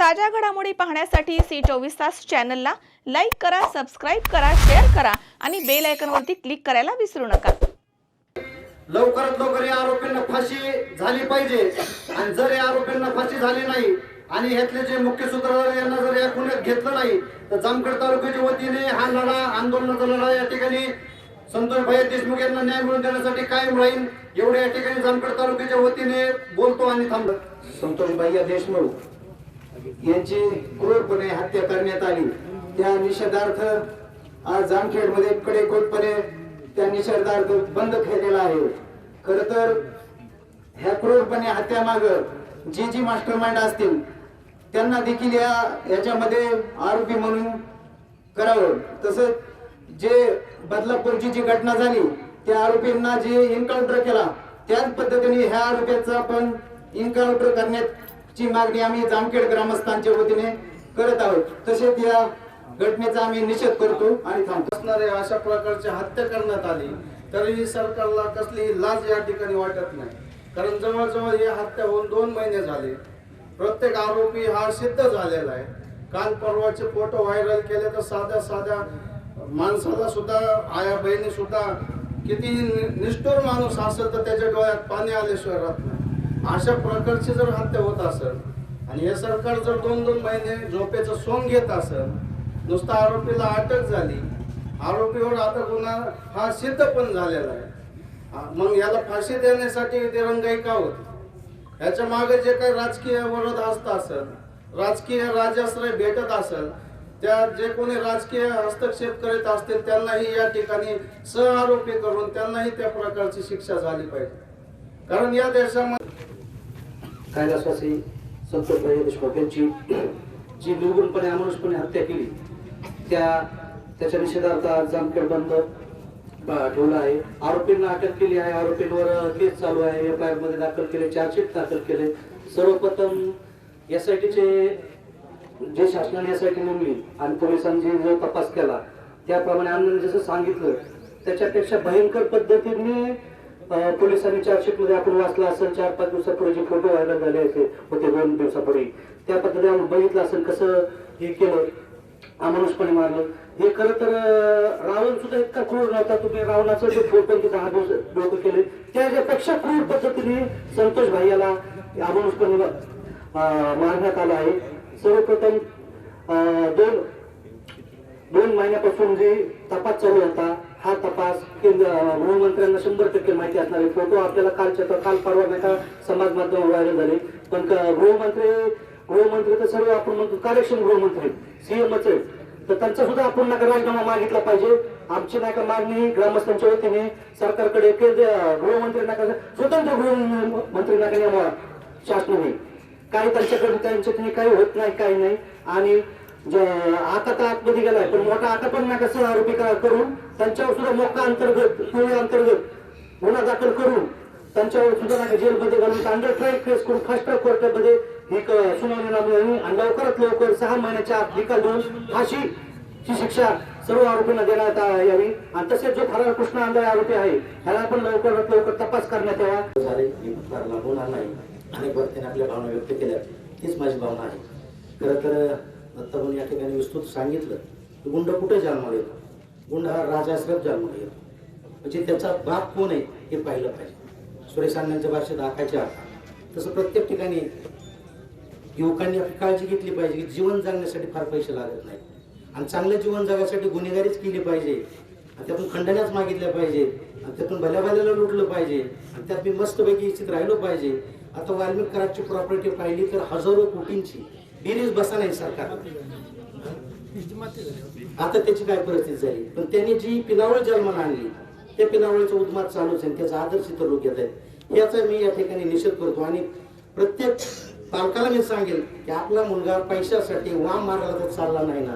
ताज्या घडामोडी पाहण्यासाठी C24 तास चॅनलला लाईक करा, सबस्क्राइब करा, शेअर करा आणि बेल आयकॉनवरती क्लिक करायला विसरू नका। लवकरात लवकर या आरोपींना फाशी झाली पाहिजे आणि जर या आरोपींना फाशी झाली नाही आणि ह्यातले जे मुख्य सूत्रधार यांना जर या गुन्ह्यात घेतलं नाही तर जामखेड तालुक्याच्या वतीने हा लढा आंदोलनाचा लढा या ठिकाणी संतोष भाई देशमुख यांना न्याय मिळवून देण्यासाठी कायम राहील एवढे या ठिकाणी जामखेड तालुक्याच्या वतीने बोलतो आणि थांबतो। संतोष भाई देशमुख यांची क्रूरपणे हत्या करण्यात आली त्या निषेधार्थ आज जामखेड मध्ये कडेकोटपणे त्या निषेधार्थ बंद केलेला आहे। खर तर ह्या क्रूरपणे हत्या माग जी मास्टरमाइंड असतील त्यांना देखील याच्यामध्ये आरोपी म्हणून करावं। तसंच जे बदलापूरची जी घटना झाली त्या आरोपींना जे एन्काउंटर केला त्याच पद्धतीने ह्या आरोपीचा पण एन्काउंटर करण्याची मागणी आम्ही जामखेड ग्रामस्थांच्या वतीने करत आहोत। तसेच या घटनेचा आम्ही निषेध करतो आणि थांबतो। असणारे अशा प्रकारची हत्या करण्यात आली तरीही सरकारला कसली लाज या ठिकाणी वाटत नाही, कारण जवळजवळ ही हत्या होऊन 2 महिने झाले। प्रत्येक आरोपी हा सिद्ध झालेला आहे। काल परवाचे फोटो व्हायरल केले तर साध्या माणसाला सुद्धा आया बहिणी सुद्धा किती निष्ठुर माणूस असेल तर त्याच्या डोळ्यात पाणी आल्याशिवाय राहत नाही। अशा प्रकारची जर हत्या होत असेल आणि हे सरकार जर 2-2 महिने झोपेचं सोंग घेत असेल, नुसता आरोपीला अटक झाली, आरोपीवर आता गुन्हा हा सिद्ध पण झालेला आहे, मग याला फाशी देण्यासाठी दिरंगाई का होती? याच्या मागे जे काही राजकीय विरोध असत असेल, राजकीय राजाश्रय भेटत असेल, त्या जे कोणी राजकीय हस्तक्षेप करीत असतील त्यांनाही या ठिकाणी सहआरोपी करून त्यांनाही त्या प्रकारची शिक्षा झाली पाहिजे। कारण या देशामध्ये कायदाशासी संतोष भाई देशमुख यांची जी निर्गुणपणे अमानुषपणे हत्या केली त्याच्या निषेधार्थ आज जामखेड बंद ठेवला आहे। आरोपींना अटक केली आहे, आरोपींवर केस चालू आहे, FIR मध्ये दाखल केले, चार्जशीट दाखल केले। सर्वप्रथम SITचे जे शासनाने SIT नेमली आणि पोलिसांनी जो तपास केला त्याप्रमाणे आम्ही जसं सांगितलं त्याच्यापेक्षा भयंकर पद्धतीने पोलिसांनी चार्जशीट मध्ये आपण वाचला असेल 4-5 दिवसापूर्वी जे फोटो व्हायरल झाले होते 2 दिवसापूर्वी त्या पद्धतीने आपण बघितलं असेल कसं हे केलं, अमानुषपणे मारलं। हे खरं तर रावण सुद्धा इतका क्रूर नव्हता, तुम्ही रावणाचं जे फोटो तिथे डोकं केले त्याच्यापेक्षा क्रूर पद्धतीने संतोष भाई याला अमानुषपणे मारण्यात आला आहे। सर्वप्रथम 2 महिन्यापासून जे तपास चालू होता हा तपास गृहमंत्र्यांना 100% माहिती असणार आहे। फोटो आपल्याला काल परवा नाही का समाज माध्यमावर व्हायरल झाले, पण गृहमंत्री तर सर्व आपण म्हणतो कार्यक्षम गृहमंत्री CMच आहे, तर त्यांचा सुद्धा आपण नका राजीनामा मागितला पाहिजे। आमची नाही का मागणी ग्रामस्थांच्या वतीने सरकारकडे गृहमंत्री नका स्वतंत्र गृहमंत्री नका नेमावा शासनाने, काही त्यांच्याकडे काही होत नाही काही नाही। आणि आता तर आतमध्ये गेलाय पण मोठा आता पण नका सहआरोपी करून त्यांच्यावर सुद्धा मोका अंतर्गत गुन्हा दाखल करून त्यांच्यावर सुद्धा नका जेलमध्ये घालून अंडर ट्रायल केस करून फास्ट ट्रॅक कोर्टामध्ये ही सुनावणी आणि लवकरात लवकर 6 महिन्याच्या आत निकाल देऊन फाशीची शिक्षा सर्व आरोपींना देण्यात यावी। आणि तसेच जो फरार कृष्ण आंधळे आरोपी आहे ह्याला पण लवकरात लवकर तपास करण्यात यावा। होणार नाही अनेक व्यक्तींनी आपल्या भावना व्यक्त केल्या, तीच माझी भावना आहे। खरं तर दत्ताभाऊन या ठिकाणी विस्तृत सांगितलं की गुंड कुठे जन्माला येतो, गुंड हा राजाश्रय जन्माला येतो, म्हणजे त्याचा बाप कोण आहे हे पाहिलं पाहिजे। सुरेश अण्णांच्या भाषेत आखायच्या तसं प्रत्येक ठिकाणी युवकांनी आपली काळजी घेतली पाहिजे की जीवन जगण्यासाठी फार पैसे लागत नाही आणि चांगलं जीवन जगण्यासाठी गुन्हेगारीच केली पाहिजे आणि त्यातून खंडण्याच मागितल्या पाहिजे आणि त्यातून भल्याला लुटलं पाहिजे आणि त्यात मी मस्तपैकी इच्छित राहिलो पाहिजे। आता वाल्मिक कराडची प्रॉपर्टी पाहिली तर हजारो कोटींची बेरीज बसा नाही सरकार, आता त्याची काय परिस्थिती झाली। पण त्यांनी जी पिलावळ जन्माला आणली त्या पिलावळीचा उद्मात चालूच आहे, त्याचा आदर्श इतर लोक घेत आहेत, याचा मी या ठिकाणी निषेध करतो। आणि प्रत्येक पालकाला मी सांगेल की आपला मुलगा पैशासाठी वाम मारायला तर चालला नाही ना,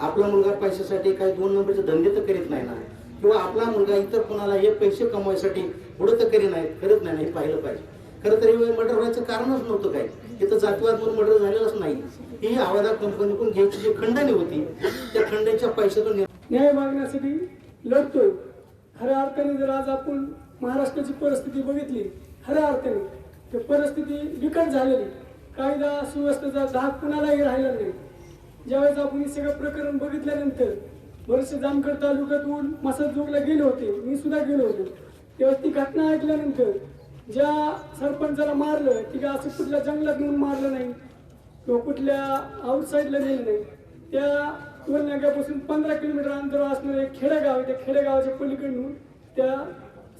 आपला मुलगा पैशासाठी काही 2 नंबरचे धंदे तर करीत नाही ना, किंवा आपला मुलगा इतर कोणाला हे पैसे कमवायसाठी पुढे तर करत नाही हे पाहिलं पाहिजे। खरं तर मर्डर व्हायचं कारणच नव्हतं काय, इथं जातीवाद म्हणून मर्डर झालेलंच नाही, ही आवाजा कंपनीकडून घ्यायची जी खंडणी होती त्या खंडणीच्या पैशातून न्याय मागण्यासाठी लढतोय। खऱ्या अर्थाने जर आज आपण महाराष्ट्राची परिस्थिती बघितली, खऱ्या अर्थाने परिस्थिती बिकट झालेली, कायदा सुव्यवस्थेचा धाक कुणालाही राहिला नाही. ज्यावेळेस आपण हे सगळं प्रकरण बघितल्यानंतर बरेचसे जामखेड तालुक्यातून मसाजोगला गेले होते, मी सुद्धा गेलो होतो. तेव्हा ती घटना ऐकल्यानंतर ज्या सरपंचाला मारलं ती काय असं कुठल्या जंगलात नेऊन मारलं नाही किंवा कुठल्या आउटसाईडला नेलं नाही. त्या टोलनाक्यापासून 15 किलोमीटर अंतरावर असणारं एक खेडेगाव आहे, त्या खेडेगावाच्या पलीकडून त्या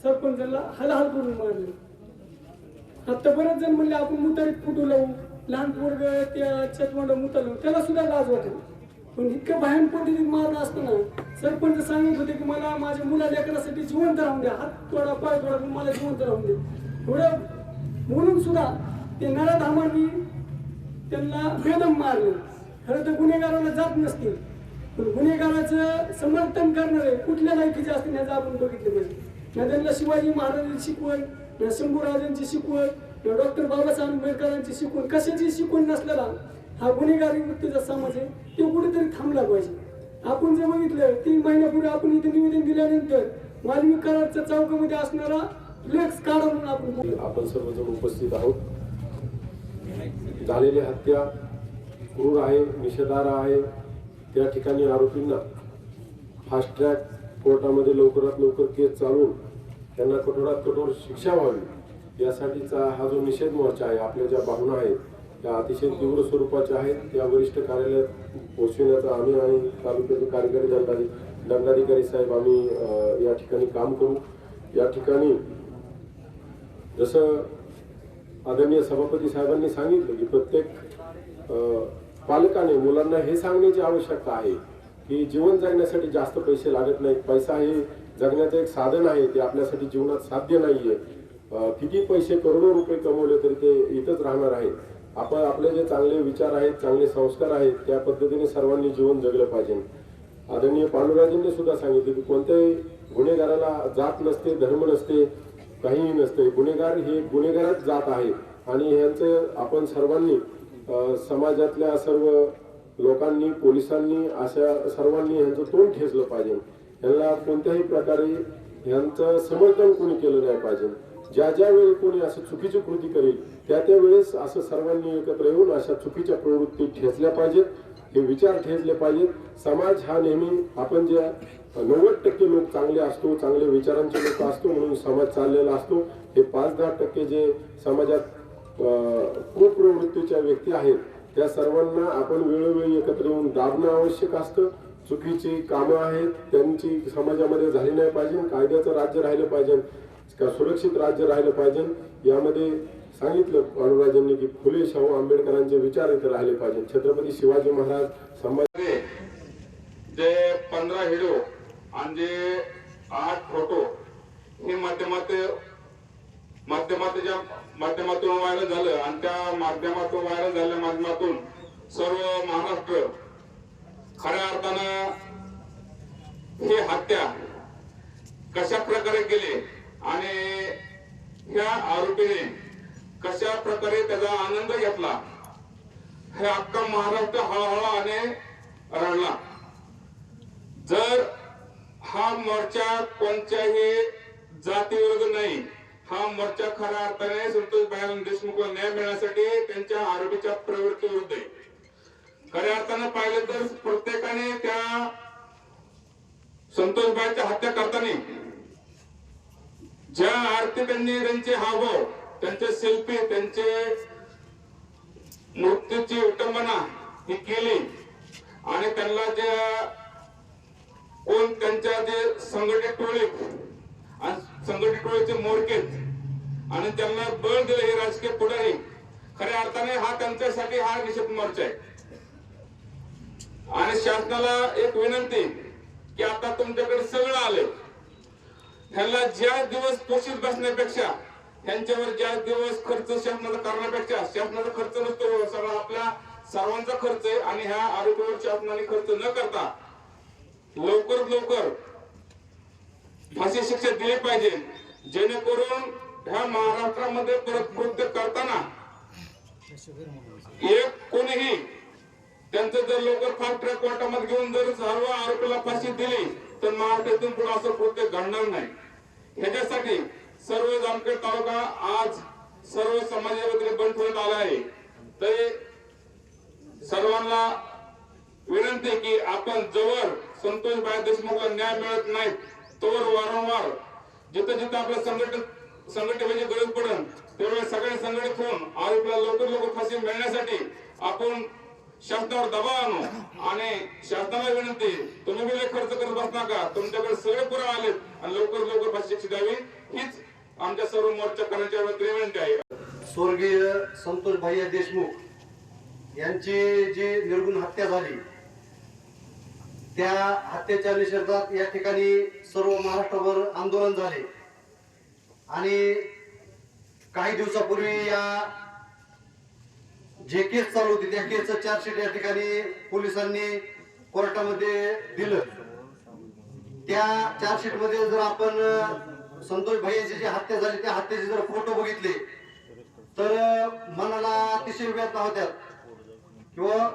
सरपंचाला हलाहल करून मारले. आता बरेच जण म्हणले आपण मुतारीत फुटू लावू, लहान पोरग त्या चटवांडा मुता लावू, त्याला सुद्धा लाज वाटेल. पण इतकं भयान पद्धतीने मारलं असताना सरपंच सांगत होते की मला माझ्या मुला लेकरासाठी जिवंत राहून द्या, हात तोडा पाय तोडा पण मला जिवंत राहून दे. एवढं म्हणून सुद्धा ते नराधामांनी त्यांना बेदम मारलं. खरं तर गुन्हेगाराला जात नसतील, पण गुन्हेगाराचं समर्थन करणारे कुठल्या लायकीचे असतील याचं आपण बघितलं पाहिजे. ना त्यांना शिवाजी महाराजांची शिकवण, ना शंभूराजांची शिकवण, ना डॉक्टर बाबासाहेब आंबेडकरांची शिकवण, कशाची शिकवण नसलेला हा गुन्हेगारी वृत्तीचा समाज आहे, तो कुठेतरी थांबला पाहिजे. आपण जे बघितलं 3 महिन्यापूर्वी आपण इथे निवेदन दिल्यानंतर वाल्मिक कराडच्या चौकामध्ये असणारा फ्लेक्स काढा म्हणून आपण सर्वजण उपस्थित आहोत. झालेली हत्या क्रूर आहे, निषेधार्ह आहे. त्या ठिकाणी आरोपींना फास्ट ट्रॅक कोर्टामध्ये लवकरात लवकर केस चालवून त्यांना कठोरात कठोर शिक्षा व्हावी यासाठीचा हा जो निषेध मोर्चा आहे, आपल्या ज्या भावना आहेत त्या अतिशय तीव्र स्वरूपाच्या आहेत. त्या वरिष्ठ कार्यालयात पोहोचविण्याचा आम्ही आणि तालुक्याचे कार्यकारी दंडाधिकारी साहेब आम्ही या ठिकाणी काम करू. या ठिकाणी जसं आदरणीय सभापती साहेबांनी सांगितलं की प्रत्येक पालकाने मुलांना हे सांगण्याची आवश्यकता आहे की जीवन जगण्यासाठी जास्त पैसे लागत नाहीत. पैसा हे जगण्याचं एक साधन आहे, ते आपल्यासाठी जीवनात साध्य नाहीये. किती पैसे करोडो रुपये कमवले तरी ते इथंच राहणार आहेत. आपण आपले जे चांगले विचार आहेत, चांगले संस्कार आहेत, त्या पद्धतीने सर्वांनी जीवन जगलं पाहिजे. आदरणीय पांडुराजांनी सुद्धा सांगितले की कोणत्याही गुन्हेगाराला जात नसते, धर्म नसते, काहीही नसते. गुन्हेगार हे गुन्हेगारच जात आहे आणि ह्यांचं आपण सर्वांनी समाजातल्या सर्व लोकांनी, पोलिसांनी, अशा सर्वांनी ह्यांचं तोंड ठेचलं पाहिजे. यांना कोणत्याही प्रकारे ह्यांचं समर्थन कोणी केलं नाही पाहिजे. ज्या ज्या वेळी कोणी असं चुकीची कृती करेल त्या वेळेस असं सर्वांनी एकत्र येऊन अशा चुकीच्या प्रवृत्ती ठेचल्या पाहिजेत, हे विचार ठेचले पाहिजेत. समाज हा नेहमी आपण जे 90% लोक चांगले असतो, चांगले विचारांचे लोक असतो म्हणून समाज चाललेला असतो. हे 5-10% जे समाजात कुप्रवृत्तीच्या व्यक्ती आहेत त्या सर्वांना आपण वेळोवेळी एकत्र येऊन दाबणं आवश्यक असतं. चुकीची कामं आहेत त्यांची समाजामध्ये झाली नाही पाहिजे. कायद्याचं राज्य राहिलं पाहिजे, सुरक्षित राज्य राहिलं पाहिजे. यामध्ये सांगितलं पांडुराजांनी की फुले शाहू आंबेडकरांचे विचार इथे राहिले पाहिजे. छत्रपती शिवाजी महाराज संभाजी जे 15 व्हिडिओ आणि जे 8 फोटो हे माध्यमातून व्हायरल झालं आणि त्या माध्यमातून व्हायरल झालेल्या माध्यमातून सर्व महाराष्ट्र खऱ्या अर्थानं ही हत्या कशा प्रकारे केली आणि ह्या आरोपीने कशा प्रकारे त्याचा आनंद घेतला हे अख्खा महाराष्ट्र हळहळाने रडला. जर हा मोर्चा कोणत्याही जातीविरुद्ध नाही, हा मोर्चा खऱ्या अर्थाने संतोष देशमुखला न्याय मिळण्यासाठी त्यांच्या आरोपीच्या प्रवृत्ती विरुद्ध आहे. खऱ्या अर्थानं पाहिलं तर प्रत्येकाने त्या संतोषबाईच्या हत्या करताना ज्या अर्थी त्यांनी त्यांचे हावभाव, त्यांचे सेल्फी, त्यांचे मृत्यूची विटंबना ही केली आणि त्यांना ज्या कोण त्यांच्या जे संघटित टोळी आणि संघटित टोळीचे मोरकेत आणि त्यांना बळ दिले हे राजकीय पुढारी, खऱ्या अर्थाने हा त्यांच्यासाठी हा निषेध मोर्चा आहे. आणि शासनाला एक विनंती की आता तुमच्याकडे सगळं आले, ह्यांना ज्या दिवस पोषित बसण्यापेक्षा ह्यांच्यावर ज्या दिवस खर्च शासनाचा करण्यापेक्षा, शासनाचा खर्च नसतो, सगळा आपल्या सर्वांचा खर्च आहे आणि ह्या आरोपीवर शासनाने खर्च न करता लवकरात लवकर फाशी शिक्षा दिली पाहिजे, जेणेकरून ह्या महाराष्ट्रामध्ये परत कृत्य करताना एक कोणीही त्यांचं जर लवकर फास्ट ट्रॅक कोर्टामध्ये घेऊन जर सर्व आरोपीला फाशी दिली तर महाराष्ट्रातून पुढे असं कृत्य घडणार नाही. ह्याच्यासाठी सर्व जामखेड तालुका आज सर्व समाजाच्या वतीने बंद ठेवण्यात आला आहे. तरी सर्वांना विनंती की आपण जवळ संतोषभाई देशमुखला न्याय मिळत नाही तोवर वारंवार जिथं जिथं आपल्या संघटनेची गरज पडेल त्यावेळेस सगळे संघटित होऊन आरोपीला लवकर फाशी मिळण्यासाठी आपण शासनावर दबाव आणू आणि शासनाला विनंती तुम्ही लय खर्च करत बस नका, तुमच्याकडे सगळे पुरावे आलेत आणि लवकर फाशी शिक्षा द्यावी हीच आमच्या सर्व मोर्चा करण्याच्या विनंती आहे. स्वर्गीय संतोष भैया देशमुख यांची जी निर्गुण हत्या झाली त्या हत्येच्या निषेधात या ठिकाणी सर्व महाराष्ट्रभर आंदोलन झाले आणि काही दिवसापूर्वी या जे केस चालू होती त्या केसचं चार्जशीट या ठिकाणी पोलिसांनी कोर्टामध्ये दिलं. त्या चार्जशीट मध्ये जर आपण संतोष भैयांची जी हत्या झाली त्या हत्येचे जर फोटो बघितले तर मनाला अतिशय वेदना होत्या किंवा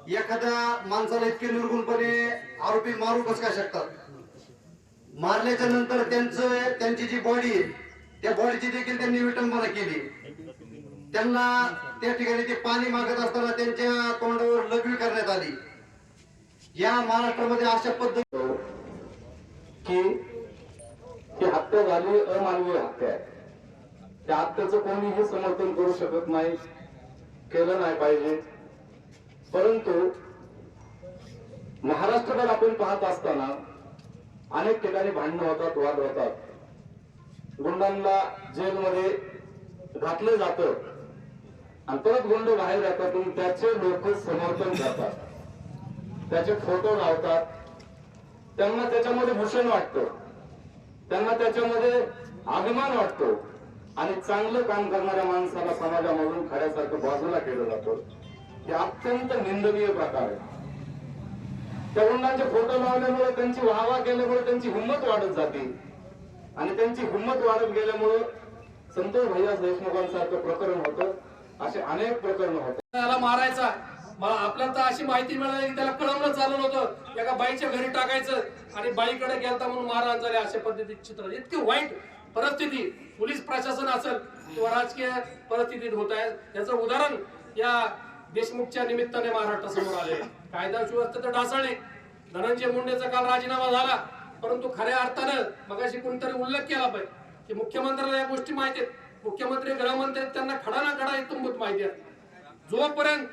एखाद्या माणसाला इतके निर्गुणपणे आरोपी मारू कसं काय शकतात. मारल्याच्या नंतर त्यांची जी बॉडी आहे त्या बॉडीची देखील त्यांनी विटंबना केली. त्यांना त्या ठिकाणी ते पाणी मागत असताना त्यांच्या तोंडावर लघवी करण्यात आली. या महाराष्ट्रामध्ये अशा पद्धती की ही हत्या झाली अमानवीय हत्या आहे. त्या हत्येचं कोणीही समर्थन करू शकत नाही, केलं नाही पाहिजे. परंतु महाराष्ट्रात आपण पाहत असताना अनेक ठिकाणी भांडणं होतात, वाद होतात, गुंडांना जेलमध्ये घातलं जातं आणि परत गुंड बाहेर येतात आणि त्याचे लोक समर्थन करतात, त्याचे फोटो लावतात, त्यांना त्याच्यामध्ये भूषण वाटतं, त्यांना त्याच्यामध्ये अभिमान वाटतो आणि चांगलं काम करणाऱ्या माणसाला समाजामधून खऱ्यासारखं बाजूला केलं जातं. हे अत्यंत निंदनीय प्रकार आहे. त्या गुंडांचे फोटो लावल्यामुळे, त्यांची वाहवा केल्यामुळे त्यांची हिंमत वाढत जाते आणि त्यांची हिंमत वाढत गेल्यामुळे संतोष भैया देशमुखांसारखं प्रकरण होतं. असे अनेक प्रकरण होते. त्याला मारायचा आपल्याला तर अशी माहिती मिळाली की त्याला कळवलं चालवलं होतं, एका बाईच्या घरी टाकायचं आणि बाईकडे गेलता म्हणून मारहाण झाली. अशा पद्धतीचे चित्र, इतकी वाईट परिस्थिती पोलीस प्रशासन असेल किंवा राजकीय परिस्थितीत होत आहे. याचं उदाहरण या देशमुखच्या निमित्ताने महाराष्ट्रासमोर आले. कायदा सुव्यवस्था तर ढासळली. धनंजय मुंडेचा काल राजीनामा झाला, परंतु खऱ्या अर्थानं मगाशी कोणतरी उल्लेख केला पाहिजे की मुख्यमंत्र्याला या गोष्टी माहिती आहेत. मुख्यमंत्री, गृहमंत्री त्यांना खडा ना खडा इतंभूत माहिती आहे. जोपर्यंत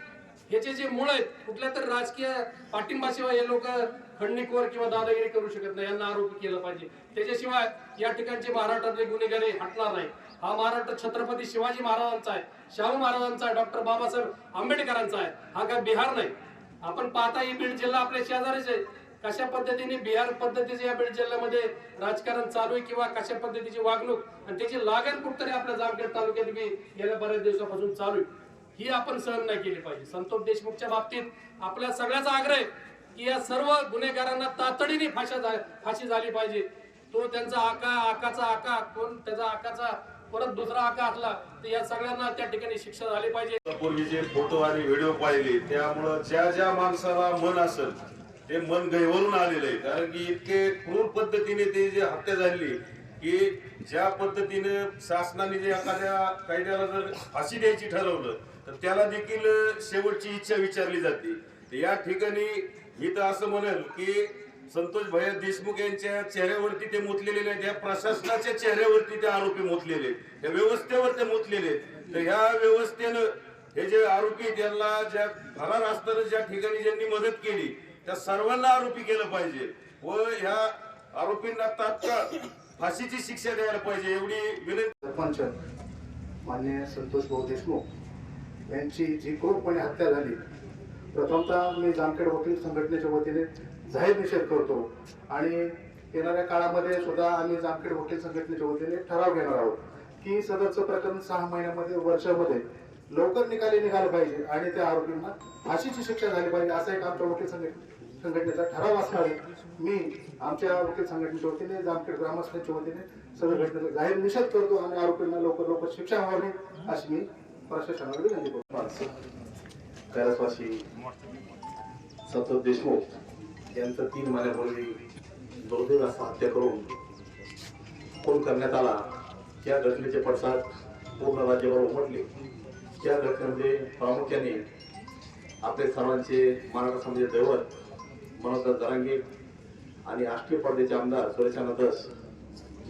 ह्याचे जे मूळ आहेत कुठल्या तर राजकीय पाठिंबाशिवाय हे लोक खंडणीखोर किंवा दादागिरी करू शकत नाही. यांना आरोपी केलं पाहिजे. त्याच्याशिवाय या ठिकाणचे महाराष्ट्रातले गुन्हेगारी हटणार नाही. हा महाराष्ट्र छत्रपती शिवाजी महाराजांचा आहे, शाहू महाराजांचा आहे, डॉक्टर बाबासाहेब आंबेडकरांचा आहे. हा काय बिहार नाही. आपण पाहता ही बीड जिल्हा आपल्या शेजारीच आहे. कशा पद्धतीने बिहार पद्धतीचे या बीड जिल्ह्यामध्ये राजकारण चालू आहे किंवा कशा पद्धतीची वागणूक आणि त्याची लागण कुठतरी आपल्या जामखेड तालुक्यात बी गेल्या बऱ्याच दिवसापासून चालू आहे. ही आपण सहन नाही केली पाहिजे. संतोष देशमुखच्या बाबतीत आपल्या सगळ्याचा आग्रह आहे की या सर्व गुन्हेगारांना तातडीने फाशी झाली पाहिजे. तो त्यांचा आकाचा आका कोण, त्याचा आकाचा परत दुसरा आका असला तर या सगळ्यांना त्या ठिकाणी शिक्षा झाली पाहिजे. पूर्वीचे फोटो आणि व्हिडिओ पाहिले त्यामुळं ज्या माणसाला मन असेल ते मन गहिवरून आलेलं आहे. कारण की इतके क्रूर पद्धतीने ते जे हत्या झाली की ज्या पद्धतीने शासनाने जे एखाद्या कायद्याला जर फाशी द्यायची ठरवलं तर त्याला देखील शेवटची इच्छा विचारली जाते. या ठिकाणी मी तर असं म्हणेल की संतोष भैया देशमुख यांच्या चेहऱ्यावरती ते मुतलेले नाही, त्या प्रशासनाच्या चेहऱ्यावरती ते आरोपी मुतलेले, त्या व्यवस्थेवर ते मुतलेले. तर ह्या व्यवस्थेनं हे जे आरोपी त्यांना ज्या फरार असताना ज्या ठिकाणी ज्यांनी मदत केली त्या सर्वांना आरोपी केलं पाहिजे व ह्या आरोपींना तात्काळ फाशीची शिक्षा द्यायला पाहिजे एवढी विनंती. सरपंच माननीय संतोष भाऊ देशमुख यांची जी क्रूरपणे हत्या झाली, प्रथमतः मी जामखेड वकील संघटनेच्या वतीने जाहीर निषेध करतो आणि येणाऱ्या काळामध्ये सुद्धा आम्ही जामखेड वकील संघटनेच्या वतीने ठराव घेणार आहोत की सदरचं प्रकरण 6 महिन्यामध्ये, वर्षामध्ये लवकर निघालं पाहिजे आणि त्या आरोपींना फाशीची शिक्षा झाली पाहिजे असा एक आमच्या वकील संघटनेचा ठराव असणार आहे. मी आमच्या वकील संघटनेच्या वतीने, जामखेड ग्रामस्थांच्या वतीने सदर घटनेचा जाहीर निषेध करतो आणि आरोपींना लवकर शिक्षा व्हावी अशी मी प्रशासनाला विनंती करतो. कैलासवासी संतोष देशमुख यांचं 3 महिन्यापूर्वी दुर्दैव असा हत्या करून खून करण्यात आला. या घटनेचे पडसाद पूर्ण राज्यभर उमटले. त्या घटनेमध्ये प्रामुख्याने आपले सर्वांचे मराठा समाजाचे दैवत मनोज जरांगे आणि आष्टी पडद्याचे आमदार सुरेशाना दस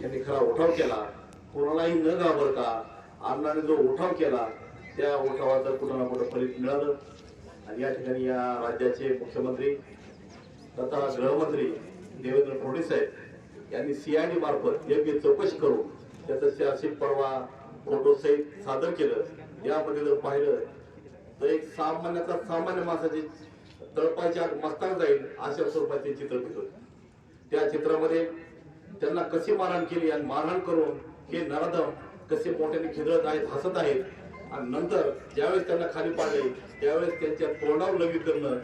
यांनी खरा उठाव केला. कोणालाही न घाबरता अण्णाने जो उठाव केला त्या उठावाचं कुठं ना कुठं फलित मिळालं. आणि या ठिकाणी या राज्याचे मुख्यमंत्री तथा गृहमंत्री देवेंद्र फडणवीस साहेब यांनी CID मार्फत योग्य चौकशी करून त्याचं चार्जशीट परवा फोटो सहित सादर केलं. यामध्ये जर पाहिलं तर एक सामान्य माणसाची तळपायच्या मस्ताक जाईल अशा स्वरूपाचे चित्रफित होते. त्या चित्रामध्ये त्यांना कशी मारहाण केली आणि मारहाण करून हे नराधम कसे मोठ्याने खिदळत आहेत, हसत आहेत आणि नंतर ज्यावेळेस त्यांना खाली पाडले त्यावेळेस त्यांच्या तोंडावर लघवी करणं.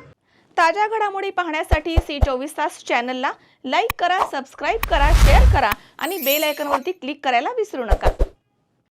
ताज्या घडामोडी पाहण्यासाठी C24 तास चॅनलला लाईक करा, सबस्क्राईब करा, शेअर करा आणि बेल आयकॉनवरती क्लिक करायला विसरू नका.